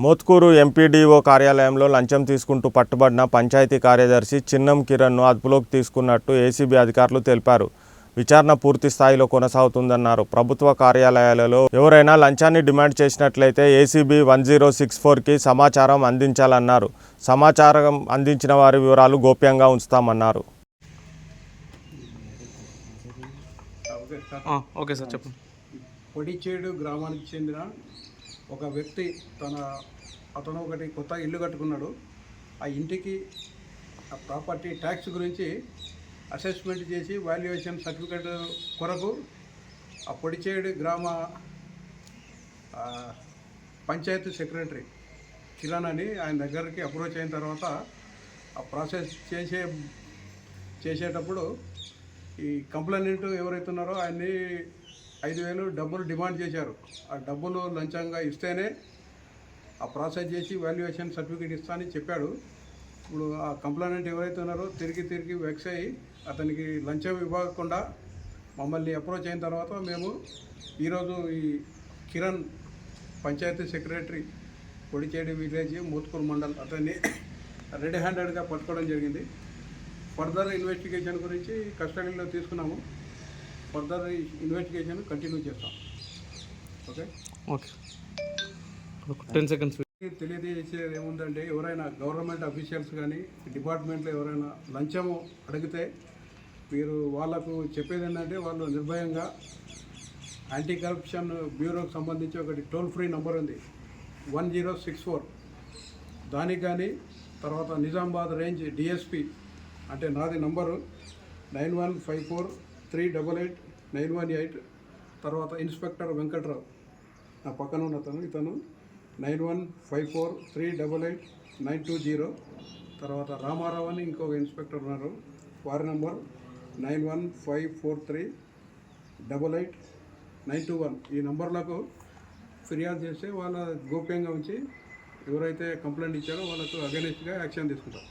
Mothkur MPDO కార్యాలయంలో లంచం తీసుకుంటూ పట్టుబడిన పంచాయతీ కార్యదర్శి చిన్నం కిరణ్ను అదుపులోకి తీసుకున్నట్టు ఏసీబీ అధికారులు తెలిపారు. విచారణ పూర్తి స్థాయిలో కొనసాగుతుందన్నారు. ప్రభుత్వ కార్యాలయాలలో ఎవరైనా లంచాన్ని డిమాండ్ చేసినట్లయితే ఏసీబీ 1064కి సమాచారం అందించాలన్నారు. సమాచారం అందించిన వారి వివరాలు గోప్యంగా ఉంచుతామన్నారు. ఓకే సార్ చెప్పండి. పొడిచేడు గ్రామానికి చెందిన ఒక వ్యక్తి అతను ఒకటి కొత్త ఇల్లు కట్టుకున్నాడు. ఆ ఇంటికి ఆ ప్రాపర్టీ ట్యాక్స్ గురించి అసెస్మెంట్ చేసి వాల్యుయేషన్ సర్టిఫికేట్ కొరకు ఆ పొడిచేడు గ్రామ పంచాయతీ సెక్రటరీ కిరణ్ అని ఆయన దగ్గరికి అప్రోచ్ అయిన తర్వాత ఆ ప్రాసెస్ చేసేటప్పుడు ఈ కంప్లైంట్ ఎవరైతే ఉన్నారో ఆయన్ని 5,000 డబ్బులు డిమాండ్ చేశారు. ఆ డబ్బులు లంచంగా ఇస్తేనే ఆ ప్రాసెస్ చేసి వాల్యుయేషన్ సర్టిఫికేట్ ఇస్తానని చెప్పాడు. ఇప్పుడు ఆ కంప్లైంట్ ఎవరైతే ఉన్నారో తిరిగి వెక్స్ అయ్యి అతనికి లంచం ఇవ్వకుండా మమ్మల్ని అప్రోచ్ అయిన తర్వాత మేము ఈరోజు ఈ కిరణ్ పంచాయతీ సెక్రటరీ పొడిచేడు విలేజ్ మోత్కూరు మండల్ అతన్ని రెడ్ హ్యాండెడ్గా పట్టుకోవడం జరిగింది. ఫర్దర్ ఇన్వెస్టిగేషన్ గురించి కస్టడీలో తీసుకున్నాము. ఫర్దర్ ఇన్వెస్టిగేషన్ కంటిన్యూ చేస్తాం. Okay 10 seconds. తెలియజేసేది ఏముందంటే, ఎవరైనా గవర్నమెంట్ అఫీషియల్స్ కానీ డిపార్ట్మెంట్లో ఎవరైనా లంచము అడిగితే మీరు వాళ్ళకు చెప్పేది ఏంటంటే, వాళ్ళు నిర్భయంగా యాంటీ కరప్షన్ బ్యూరోకి సంబంధించి ఒకటి టోల్ ఫ్రీ నెంబర్ ఉంది 1064, దానికి కానీ తర్వాత నిజామాబాద్ రేంజ్ డిఎస్పి అంటే నాది నంబరు 9154388918, తర్వాత ఇన్స్పెక్టర్ వెంకట్రావు నా పక్కన ఉన్న ఇతను 9154388920, తర్వాత రామారావు అని ఇంకొక ఇన్స్పెక్టర్ ఉన్నారు, వారి నంబర్ 9154388921. ఈ నంబర్లకు ఫిర్యాదు చేస్తే వాళ్ళ గోప్యంగా ఉంచి ఎవరైతే కంప్లైంట్ ఇచ్చారో వాళ్ళకు అగెనిస్ట్గా యాక్షన్ తీసుకుంటారు.